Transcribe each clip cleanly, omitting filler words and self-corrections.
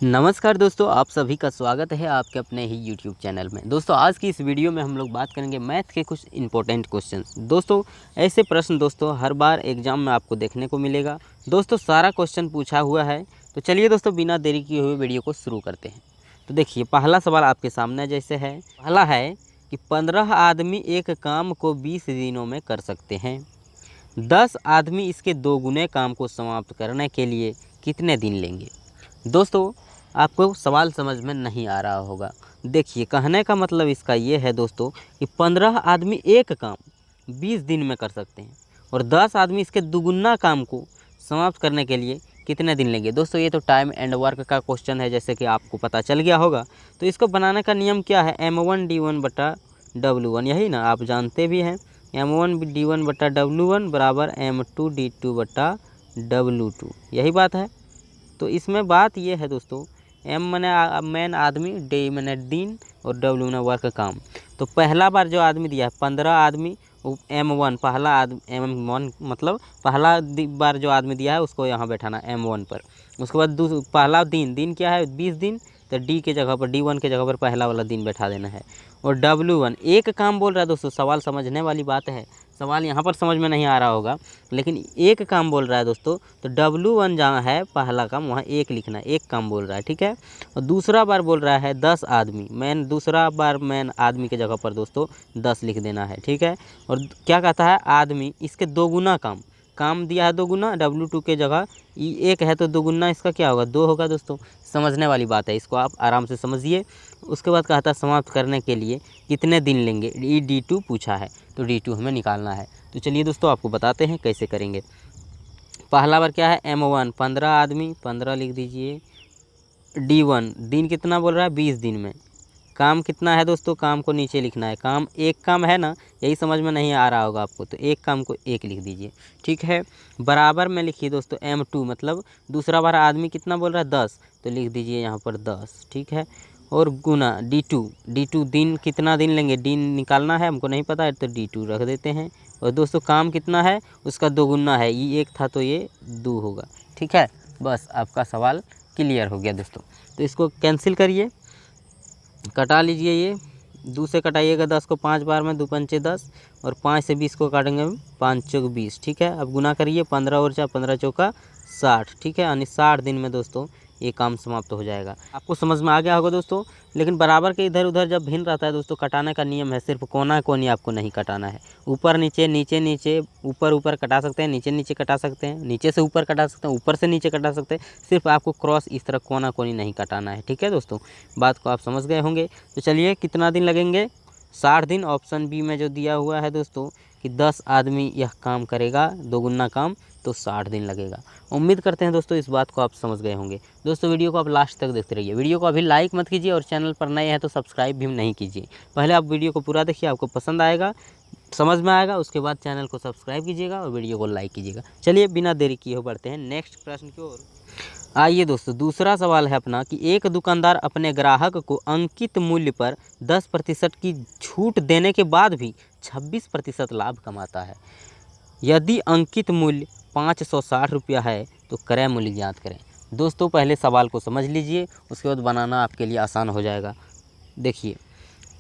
नमस्कार दोस्तों, आप सभी का स्वागत है आपके अपने ही यूट्यूब चैनल में। दोस्तों आज की इस वीडियो में हम लोग बात करेंगे मैथ के कुछ इंपॉर्टेंट क्वेश्चंस। दोस्तों ऐसे प्रश्न दोस्तों हर बार एग्जाम में आपको देखने को मिलेगा। दोस्तों सारा क्वेश्चन पूछा हुआ है, तो चलिए दोस्तों बिना देरी किए हुए वीडियो को शुरू करते हैं। तो देखिए पहला सवाल आपके सामने जैसे है, पहला है कि 15 आदमी एक काम को 20 दिनों में कर सकते हैं। 10 आदमी इसके दोगुने काम को समाप्त करने के लिए कितने दिन लेंगे। दोस्तों आपको सवाल समझ में नहीं आ रहा होगा। देखिए कहने का मतलब इसका ये है दोस्तों कि 15 आदमी एक काम 20 दिन में कर सकते हैं और 10 आदमी इसके दुगुना काम को समाप्त करने के लिए कितने दिन लेंगे। दोस्तों ये तो टाइम एंड वर्क का क्वेश्चन है, जैसे कि आपको पता चल गया होगा। तो इसको बनाने का नियम क्या है, M1D1/W1, यही ना आप जानते भी हैं। M1D1/W1 बराबर M2D2/W2, यही बात है। तो इसमें बात ये है दोस्तों, एम मैंने मैन आदमी, डे मैंने दिन और डब्ल्यू मैंने वर्क काम। तो पहला बार जो आदमी दिया है 15 आदमी, M1 पहला आदमी, M1 मतलब पहला बार जो आदमी दिया है उसको यहाँ बैठाना M1 पर। उसके बाद पहला दिन क्या है 20 दिन, तो डी के जगह पर D1 के जगह पर पहला वाला दिन बैठा देना है। और W1 एक काम बोल रहा है दोस्तों, सवाल समझने वाली बात है। सवाल यहाँ पर समझ में नहीं आ रहा होगा, लेकिन एक काम बोल रहा है दोस्तों, तो W1 जहाँ है पहला काम वहाँ एक लिखना है, एक काम बोल रहा है, ठीक है। और दूसरा बार बोल रहा है 10 आदमी, मैन दूसरा बार मैन आदमी के जगह पर दोस्तों 10 लिख देना है, ठीक है। और क्या कहता है आदमी इसके दोगुना काम दिया है दोगुना, W2 के जगह एक है तो दोगुना इसका क्या होगा 2 होगा। दोस्तों समझने वाली बात है, इसको आप आराम से समझिए। उसके बाद कहता है समाप्त करने के लिए कितने दिन लेंगे, D2 पूछा है, तो D2 हमें निकालना है। तो चलिए दोस्तों आपको बताते हैं कैसे करेंगे। पहला बार क्या है M1 15 आदमी, 15 लिख दीजिए। D1 दिन कितना बोल रहा है 20 दिन में। काम कितना है दोस्तों, काम को नीचे लिखना है, काम एक काम है ना, यही समझ में नहीं आ रहा होगा आपको, तो एक काम को एक लिख दीजिए, ठीक है। बराबर में लिखिए दोस्तों M2 मतलब दूसरा बार आदमी कितना बोल रहा है 10, तो लिख दीजिए यहाँ पर 10, ठीक है। और गुना D2 दिन कितना दिन लेंगे, दिन निकालना है हमको नहीं पता है, तो D2 रख देते हैं। और दोस्तों काम कितना है उसका दोगुना है, ये एक था तो ये 2 होगा, ठीक है। बस आपका सवाल क्लियर हो गया दोस्तों। तो इसको कैंसिल करिए, कटा लीजिए, ये 2 से कटाइएगा 10 को 5 बार में, 2 पंचे 10 और 5 से 20 को काटेंगे 5 चौक 20, ठीक है। अब गुना करिए 15 और 4 15 चौका 60, ठीक है। यानी 60 दिन में दोस्तों ये काम समाप्त हो जाएगा। आपको समझ में आ गया होगा दोस्तों। लेकिन बराबर के इधर उधर जब भिन्न रहता है दोस्तों, कटाने का नियम है, सिर्फ कोना कोनी आपको नहीं कटाना है। ऊपर नीचे नीचे नीचे ऊपर ऊपर कटा सकते हैं, नीचे नीचे कटा सकते हैं, नीचे से ऊपर कटा सकते हैं, ऊपर से नीचे कटा सकते हैं। सिर्फ आपको क्रॉस इस तरह कोना कोनी नहीं कटाना है, ठीक है दोस्तों। बात को आप समझ गए होंगे। तो चलिए कितना दिन लगेंगे, 60 दिन। ऑप्शन बी में जो दिया हुआ है दोस्तों कि 10 आदमी यह काम करेगा दोगुना काम, तो 60 दिन लगेगा। उम्मीद करते हैं दोस्तों इस बात को आप समझ गए होंगे। दोस्तों वीडियो को आप लास्ट तक देखते रहिए। वीडियो को अभी लाइक मत कीजिए और चैनल पर नए हैं तो सब्सक्राइब भी नहीं कीजिए। पहले आप वीडियो को पूरा देखिए, आपको पसंद आएगा, समझ में आएगा, उसके बाद चैनल को सब्सक्राइब कीजिएगा और वीडियो को लाइक कीजिएगा। चलिए बिना देरी किए बढ़ते हैं नेक्स्ट प्रश्न की ओर। आइए दोस्तों दूसरा सवाल है अपना कि एक दुकानदार अपने ग्राहक को अंकित मूल्य पर 10% की छूट देने के बाद भी 26% लाभ कमाता है। यदि अंकित मूल्य 560 रुपया है तो क्रय मूल्य ज्ञात करें। दोस्तों पहले सवाल को समझ लीजिए, उसके बाद बनाना आपके लिए आसान हो जाएगा। देखिए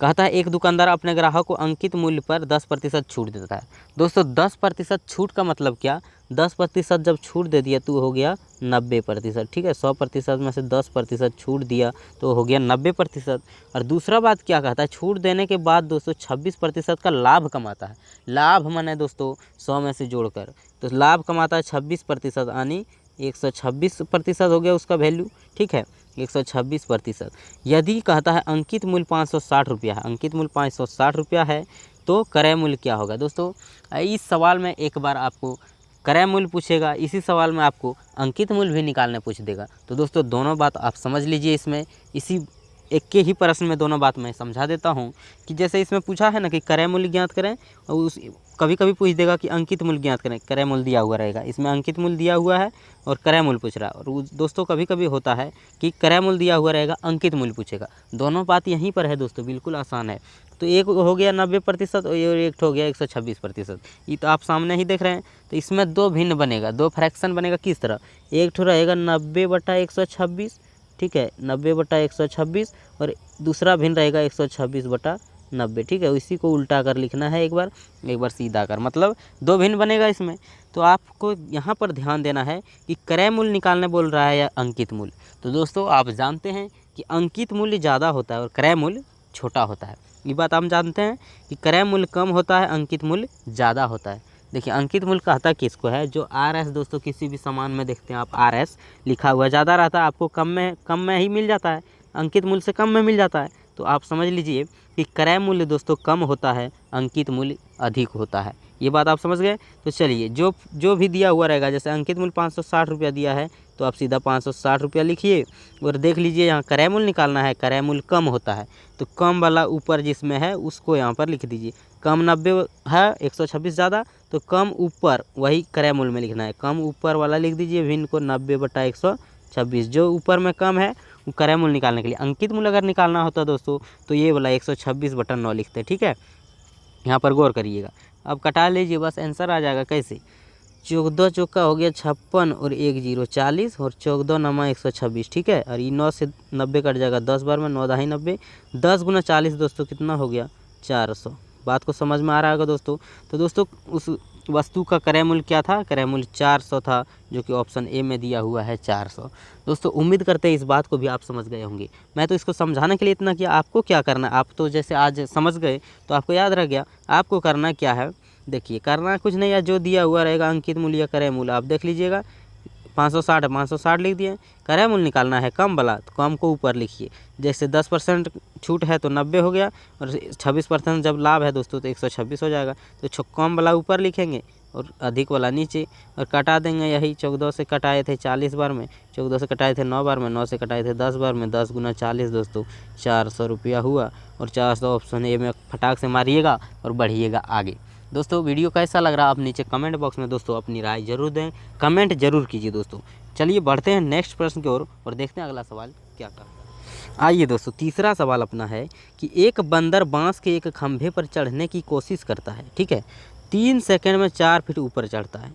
कहता है एक दुकानदार अपने ग्राहक को अंकित मूल्य पर 10% छूट देता है। दोस्तों 10% छूट का मतलब क्या, 10% जब छूट दे दिया तो हो गया 90%, ठीक है। 100% में से 10% छूट दिया तो हो गया 90%। और दूसरा बात क्या कहता है, छूट देने के बाद दोस्तों 26% का लाभ कमाता है। लाभ माने दोस्तों 100 में से जोड़कर, तो लाभ कमाता है 26%, यानी 126% हो गया उसका वैल्यू, ठीक है, 126%। यदि कहता है अंकित मूल्य 560 रुपया है, अंकित मूल्य 560 रुपया है, तो क्रय मूल्य क्या होगा। दोस्तों इस सवाल में एक बार आपको क्रय मूल्य पूछेगा, इसी सवाल में आपको अंकित मूल्य भी निकालने पूछ देगा। तो दोस्तों दोनों बात आप समझ लीजिए। इसमें इसी एक के ही प्रश्न में दोनों बात मैं समझा देता हूँ कि जैसे इसमें पूछा है ना कि क्रय मूल्य ज्ञात करें, और उस कभी कभी पूछ देगा कि अंकित मूल्य ज्ञात करें, क्रय मूल्य दिया हुआ रहेगा, इसमें अंकित मूल्य दिया हुआ है और क्रय मूल्य पूछ रहा है। और दोस्तों कभी कभी होता है कि क्रय मूल्य दिया हुआ रहेगा, अंकित मूल्य पूछेगा। दोनों बात यहीं पर है दोस्तों, बिल्कुल आसान है। तो एक हो गया 90% और एक हो गया 126%, ये तो आप सामने ही देख रहे हैं। तो इसमें दो भिन्न बनेगा, दो फ्रैक्शन बनेगा। किस तरह, एक ठो रहेगा 90/126 ठीक है, 90/126 और दूसरा भिन्न रहेगा 126/90, ठीक है। इसी को उल्टा कर लिखना है, एक बार सीधा कर, मतलब 2 भिन्न बनेगा इसमें। तो आपको यहाँ पर ध्यान देना है कि क्रय मूल्य निकालने बोल रहा है या अंकित मूल्य। तो दोस्तों आप जानते हैं कि अंकित मूल्य ज़्यादा होता है और क्रय मूल्य छोटा होता है। ये बात हम जानते हैं कि क्रय मूल्य कम होता है, अंकित मूल्य ज़्यादा होता है। देखिए अंकित मूल्य कहता किसको है, जो RS दोस्तों किसी भी सामान में देखते हैं आप RS लिखा हुआ ज़्यादा रहता है, आपको कम में ही मिल जाता है, अंकित मूल्य से कम में मिल जाता है। तो आप समझ लीजिए कि क्रय मूल्य दोस्तों कम होता है, अंकित मूल्य अधिक होता है। ये बात आप समझ गए। तो चलिए जो भी दिया हुआ रहेगा, जैसे अंकित मूल्य 560 रुपया दिया है तो आप सीधा 560 रुपया लिखिए और देख लीजिए यहाँ क्रय मूल्य निकालना है, क्रय मूल्य कम होता है तो कम वाला ऊपर जिसमें है उसको यहाँ पर लिख दीजिए। कम 90 है, 126 ज़्यादा, तो कम ऊपर वही क्रय मूल्य में लिखना है, कम ऊपर वाला लिख दीजिए भिन्न को 90/126। जो ऊपर में कम है वो क्रय मूल्य निकालने के लिए। अंकित मूल्य अगर निकालना होता दोस्तों तो ये वाला 126/9 लिखते, ठीक है। यहाँ पर गौर करिएगा। अब कटा लीजिए, बस आंसर आ जाएगा। कैसे, 14 चौका हो गया 56 और 1 0 40 और 14 नमा 126, ठीक है। और ये 9 से 90 कट जाएगा 10 बार में, 9 दाही 90, 10 गुना 40 दोस्तों कितना हो गया 400। बात को समझ में आ रहा होगा दोस्तों। तो दोस्तों उस वस्तु का क्रय मूल्य क्या था, क्रय मूल्य 400 था, जो कि ऑप्शन ए में दिया हुआ है 400। दोस्तों उम्मीद करते हैं इस बात को भी आप समझ गए होंगे। मैं तो इसको समझाने के लिए इतना किया, आपको क्या करना है, आप तो जैसे आज समझ गए तो आपको याद रह गया। आपको करना क्या है, देखिए करना कुछ नहीं है, जो दिया हुआ रहेगा अंकित मूल्य या क्रय मूल्य आप देख लीजिएगा। 560 लिख दिए। क्रय मूल्य निकालना है कम वाला, तो कम को ऊपर लिखिए। जैसे 10% छूट है तो 90 हो गया और 26% जब लाभ है दोस्तों तो 126 हो जाएगा। तो कम वाला ऊपर लिखेंगे और अधिक वाला नीचे, और कटा देंगे। यही 14 से कटाए थे 40 बार में, 14 से कटाए थे 9 बार में, 9 से कटाए थे 10 बार में, 10 गुना 40 दोस्तों 400 रुपया हुआ। और 400 ऑप्शन ए में फटाक से मारिएगा और बढ़िएगा आगे। दोस्तों वीडियो कैसा लग रहा है आप नीचे कमेंट बॉक्स में दोस्तों अपनी राय जरूर दें, कमेंट जरूर कीजिए दोस्तों। चलिए बढ़ते हैं नेक्स्ट प्रश्न की ओर और देखते हैं अगला सवाल क्या कहता है। आइए दोस्तों तीसरा सवाल अपना है कि एक बंदर बांस के एक खंभे पर चढ़ने की कोशिश करता है, ठीक है। 3 सेकंड में 4 फीट ऊपर चढ़ता है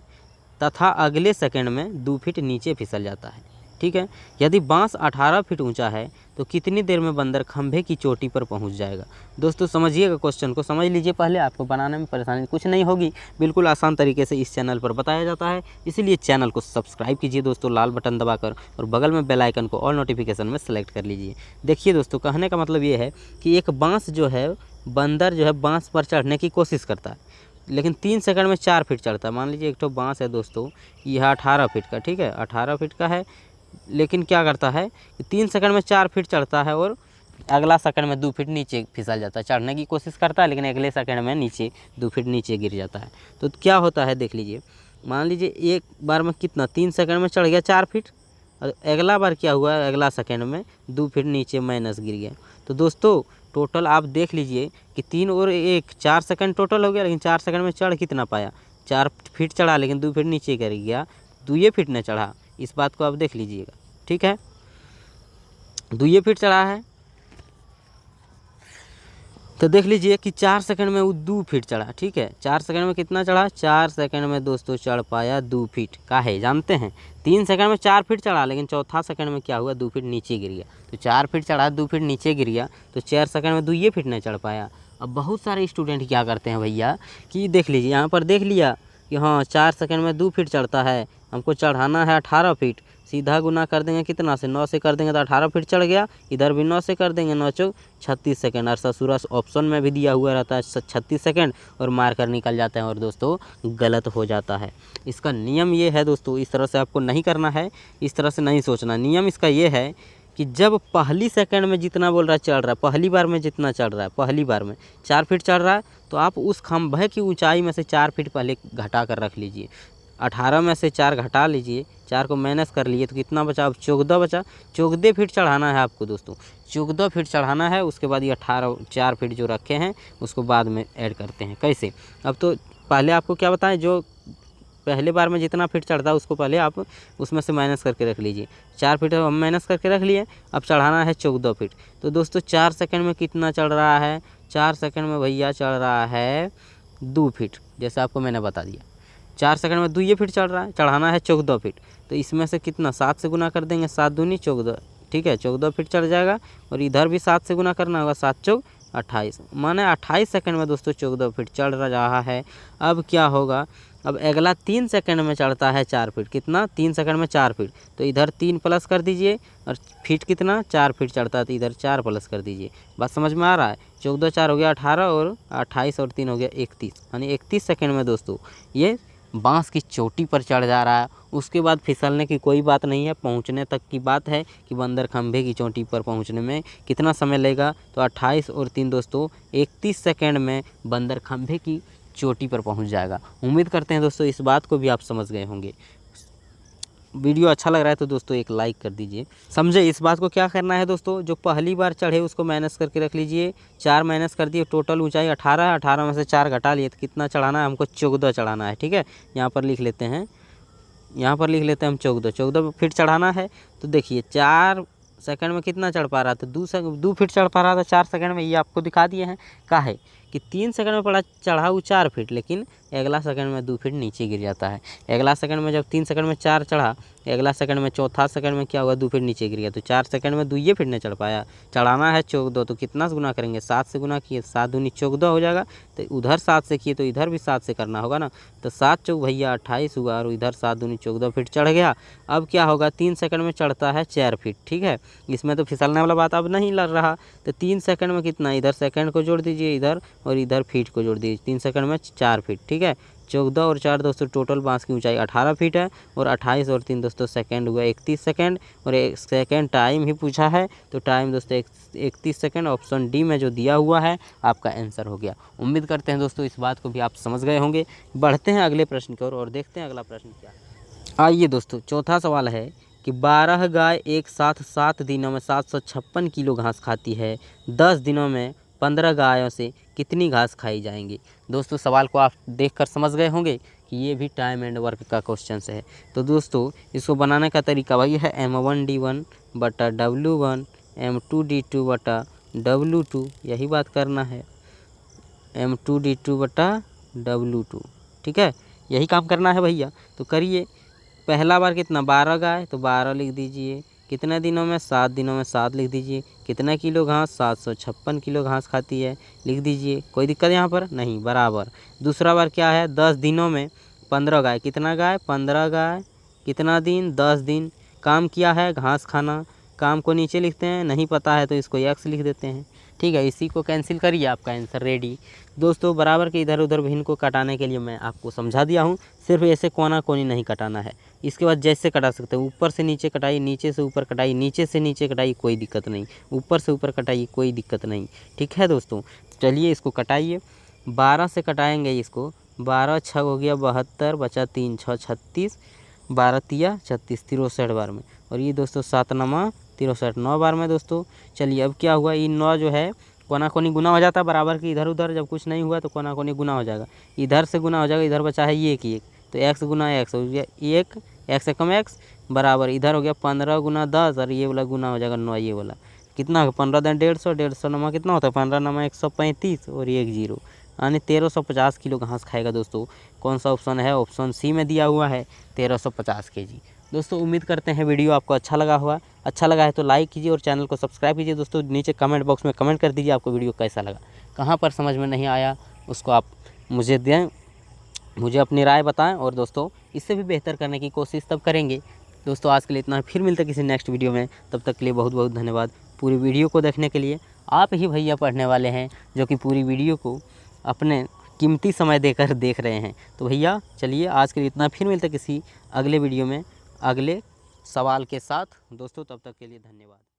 तथा अगले सेकंड में 2 फीट नीचे फिसल जाता है, ठीक है। यदि बांस 18 फीट ऊंचा है तो कितनी देर में बंदर खंभे की चोटी पर पहुंच जाएगा। दोस्तों समझिएगा, क्वेश्चन को समझ लीजिए पहले, आपको बनाने में परेशानी कुछ नहीं होगी, बिल्कुल आसान तरीके से इस चैनल पर बताया जाता है। इसीलिए चैनल को सब्सक्राइब कीजिए दोस्तों लाल बटन दबाकर, और बगल में बेल आइकन को ऑल नोटिफिकेशन में सेलेक्ट कर लीजिए। देखिए दोस्तों कहने का मतलब ये है कि एक बांस जो है, बंदर जो है बांस पर चढ़ने की कोशिश करता है, लेकिन 3 सेकंड में 4 फीट चढ़ता है। मान लीजिए एक तो बांस है दोस्तों, यह 18 फीट का, ठीक है, 18 फीट का है, लेकिन क्या करता है कि 3 सेकंड में 4 फीट चढ़ता है और अगला सेकंड में 2 फीट नीचे फिसल जाता है। चढ़ने की कोशिश करता है लेकिन अगले सेकंड में नीचे 2 फीट नीचे गिर जाता है। तो क्या होता है देख लीजिए, मान लीजिए एक बार में कितना 3 सेकंड में चढ़ गया 4 फीट, और अगला बार क्या हुआ, अगला सेकंड में 2 फीट नीचे माइनस गिर गया। तो दोस्तों टोटल आप देख लीजिए कि 3 और 1 4 सेकंड टोटल हो गया, लेकिन 4 सेकंड में चढ़ कितना पाया, 4 फीट चढ़ा, लेकिन 2 फीट नीचे गिर गया, 2 फीट न चढ़ा। इस बात को आप देख लीजिएगा, ठीक है, 2 फीट चढ़ा है। तो देख लीजिए कि 4 सेकंड में वो 2 फीट चढ़ा, ठीक है। 4 सेकंड में कितना चढ़ा, 4 सेकंड में दोस्तों चढ़ पाया 2 फीट का है, जानते हैं। 3 सेकंड में 4 फीट चढ़ा, लेकिन चौथा सेकंड में क्या हुआ, 2 फीट नीचे गिर गया। तो 4 फीट चढ़ा, 2 फीट नीचे गिर गया, तो 4 सेकंड में 2 फीट नहीं चढ़ पाया। अब बहुत सारे स्टूडेंट क्या करते हैं भैया कि देख लीजिए यहाँ पर देख लिया कि हाँ 4 सेकंड में 2 फीट चढ़ता है, हमको चढ़ाना है 18 फीट, सीधा गुना कर देंगे कितना से, 9 से कर देंगे तो 18 फीट चढ़ गया। इधर भी 9 से कर देंगे, 9 चौक 36 सेकंड। और ससुरा ऑप्शन में भी दिया हुआ रहता है 36 सेकंड, और मार कर निकल जाते हैं और दोस्तों गलत हो जाता है। इसका नियम ये है दोस्तों, इस तरह से आपको नहीं करना है, इस तरह से नहीं सोचना। नियम इसका ये है कि जब पहली सेकंड में जितना बोल रहा है चढ़ रहा है, पहली बार में जितना चढ़ रहा है, पहली बार में 4 फीट चढ़ रहा है, तो आप उस खंभे की ऊंचाई में से 4 फीट पहले घटा कर रख लीजिए। 18 में से 4 घटा लीजिए, 4 को माइनस कर लिए तो कितना बचा, अब 14 बचा। 14 फीट चढ़ाना है आपको दोस्तों, 14 फीट चढ़ाना है। उसके बाद ये 18 4 फीट जो रखे हैं उसको बाद में ऐड करते हैं। कैसे, अब तो पहले आपको क्या बताएं, जो पहले बार में जितना फीट चढ़ता है उसको पहले आप उसमें से माइनस करके रख लीजिए। 4 फीट हम माइनस करके रख लिए, अब चढ़ाना है 14 फीट। तो दोस्तों 4 सेकंड में कितना चढ़ रहा है, 4 सेकंड में भैया चढ़ रहा है 2 फीट, जैसे आपको मैंने बता दिया। 4 सेकंड में 2 फीट चढ़ रहा है, चढ़ाना है 14 फीट। तो इसमें से कितना 7 से गुना कर देंगे, 7 दूनी 14, ठीक है, 14 फीट चढ़ जाएगा। और इधर भी 7 से गुना करना होगा, 7 चौक 28, माने 28 सेकंड में दोस्तों 14 फीट चढ़ रहा है। अब क्या होगा, अब अगला 3 सेकंड में चढ़ता है 4 फीट। कितना, 3 सेकंड में 4 फीट, तो इधर 3 प्लस कर दीजिए, और फीट कितना 4 फीट चढ़ता है तो इधर 4 प्लस कर दीजिए। बात समझ में आ रहा है। 14 4 हो गया 18, और 28 और 3 हो गया 31, यानी 31 सेकंड में दोस्तों ये बांस की चोटी पर चढ़ जा रहा है। उसके बाद फिसलने की कोई बात नहीं है, पहुंचने तक की बात है कि बंदर खंभे की चोटी पर पहुंचने में कितना समय लगेगा। तो 28 और 3 दोस्तों 31 सेकंड में बंदर खंभे की चोटी पर पहुंच जाएगा। उम्मीद करते हैं दोस्तों इस बात को भी आप समझ गए होंगे। वीडियो अच्छा लग रहा है तो दोस्तों एक लाइक कर दीजिए। समझे इस बात को क्या करना है दोस्तों, जो पहली बार चढ़े उसको माइनस करके रख लीजिए। 4 माइनस कर दिए, टोटल ऊंचाई 18 है, 18 में से 4 घटा लिए तो कितना चढ़ाना है हमको, 14 चढ़ाना है। ठीक है, यहाँ पर लिख लेते हैं, यहाँ पर लिख लेते हैं हम 14 फीट चढ़ाना है। तो देखिए 4 सेकंड में कितना चढ़ पा रहा था, 2 फीट चढ़ पा रहा था 4 सेकंड में, ये आपको दिखा दिए हैं। का है कि 3 सेकंड में पड़ा चढ़ा वो 4 फीट, लेकिन अगला सेकंड में 2 फीट नीचे गिर जाता है। अगला सेकंड में जब 3 सेकंड में 4 चढ़ा, अगला सेकंड में चौथा सेकंड में क्या हुआ, 2 फीट नीचे गिर गया। तो 4 सेकंड में 2 ये फीट नहीं चढ़ पाया। चढ़ाना है 14, तो कितना से गुना करेंगे, 7 से गुना किए, 7 दूनी 14 हो जाएगा। तो उधर 7 से किए तो इधर भी 7 से करना होगा ना। तो 7 चौक भैया 28 हुआ, और इधर 7 दूनी 14 फीट चढ़ गया। अब क्या होगा, 3 सेकंड में चढ़ता है 4 फीट। ठीक है, इसमें तो फिसलने वाला बात अब नहीं लग रहा। तो 3 सेकंड में कितना, इधर सेकंड को जोड़ दीजिए इधर, और इधर फीट को जोड़ दीजिए। 3 सेकंड में 4 फीट। ठीक है, 14 और 4 दोस्तों टोटल बांस की ऊंचाई 18 फीट है। और 28 और 3 दोस्तों सेकंड हुआ 31 सेकंड, और 1 सेकंड टाइम ही पूछा है, तो टाइम दोस्तों 31 सेकंड ऑप्शन डी में जो दिया हुआ है आपका आंसर हो गया। उम्मीद करते हैं दोस्तों इस बात को भी आप समझ गए होंगे। बढ़ते हैं अगले प्रश्न की ओर और देखते हैं अगला प्रश्न क्या है। आइए दोस्तों, चौथा सवाल है कि 12 गाय एक साथ 7 दिनों में 756 किलो घास खाती है, 10 दिनों में 15 गायों से कितनी घास खाई जाएंगी। दोस्तों सवाल को आप देखकर समझ गए होंगे कि ये भी टाइम एंड वर्क का क्वेश्चन है। तो दोस्तों इसको बनाने का तरीका वही है, M1D1 बटा W1, M2D2 बटा W2, यही बात करना है, M2D2 बटा W2। ठीक है, यही काम करना है भैया। तो करिए, पहला बार कितना 12 गाय, तो 12 लिख दीजिए। कितने दिनों में, 7 दिनों में 7 लिख दीजिए। कितना किलो घास, 756 किलो घास खाती है, लिख दीजिए। कोई दिक्कत यहाँ पर नहीं, बराबर। दूसरा बार क्या है, 10 दिनों में 15 गाय, कितना गाय 15 गाय, कितना दिन 10 दिन। काम किया है घास खाना, काम को नीचे लिखते हैं, नहीं पता है तो इसको x लिख देते हैं। ठीक है, इसी को कैंसिल करिए, आपका आंसर रेडी। दोस्तों बराबर के इधर उधर भिन्न को कटाने के लिए मैं आपको समझा दिया हूँ, सिर्फ ऐसे कोना कोनी नहीं कटाना है। इसके बाद जैसे कटा सकते हैं, ऊपर से नीचे कटाई, नीचे से ऊपर कटाई, नीचे से नीचे कटाई, कोई दिक्कत नहीं, ऊपर से ऊपर कटाई, कोई दिक्कत नहीं। ठीक है दोस्तों, चलिए इसको कटाइए। 12 से कटाएंगे इसको, 12 6 हो गया 72, बचा 3 6 36, 12 तिया 36, 63 बार में। और ये दोस्तों 7 नमा 63, 9 बार में दोस्तों। चलिए अब क्या हुआ, ये 9 जो है कोना कोनी गुना हो जाता है, बराबर की इधर उधर जब कुछ नहीं हुआ तो कोना कोनी गुना हो जाएगा, इधर से गुना हो जाएगा, इधर बचा है ये की एक, तो x गुना x हो गया, एक x से कम x बराबर, इधर हो गया 15 गुना 10, और ये वाला गुना हो जाएगा 9, ये वाला कितना 15 दिन 150, 150 नमा कितना होता है 15 नमा 135, और ये 1 0, यानी 1350 किलो घास खाएगा दोस्तों। कौन सा ऑप्शन है, ऑप्शन सी में दिया हुआ है 1350 kg। दोस्तों उम्मीद करते हैं वीडियो आपको अच्छा लगा हुआ, अच्छा लगा है तो लाइक कीजिए और चैनल को सब्सक्राइब कीजिए। दोस्तों नीचे कमेंट बॉक्स में कमेंट कर दीजिए आपको वीडियो कैसा लगा, कहाँ पर समझ में नहीं आया उसको आप मुझे दें, मुझे अपनी राय बताएं, और दोस्तों इससे भी बेहतर करने की कोशिश तब करेंगे। दोस्तों आज के लिए इतना, फिर मिलते किसी नेक्स्ट वीडियो में, तब तक के लिए बहुत बहुत धन्यवाद पूरी वीडियो को देखने के लिए। आप ही भैया पढ़ने वाले हैं जो कि पूरी वीडियो को अपने कीमती समय देकर देख रहे हैं। तो भैया चलिए आज के लिए इतना, फिर मिलते किसी अगले वीडियो में अगले सवाल के साथ। दोस्तों तब तक के लिए धन्यवाद।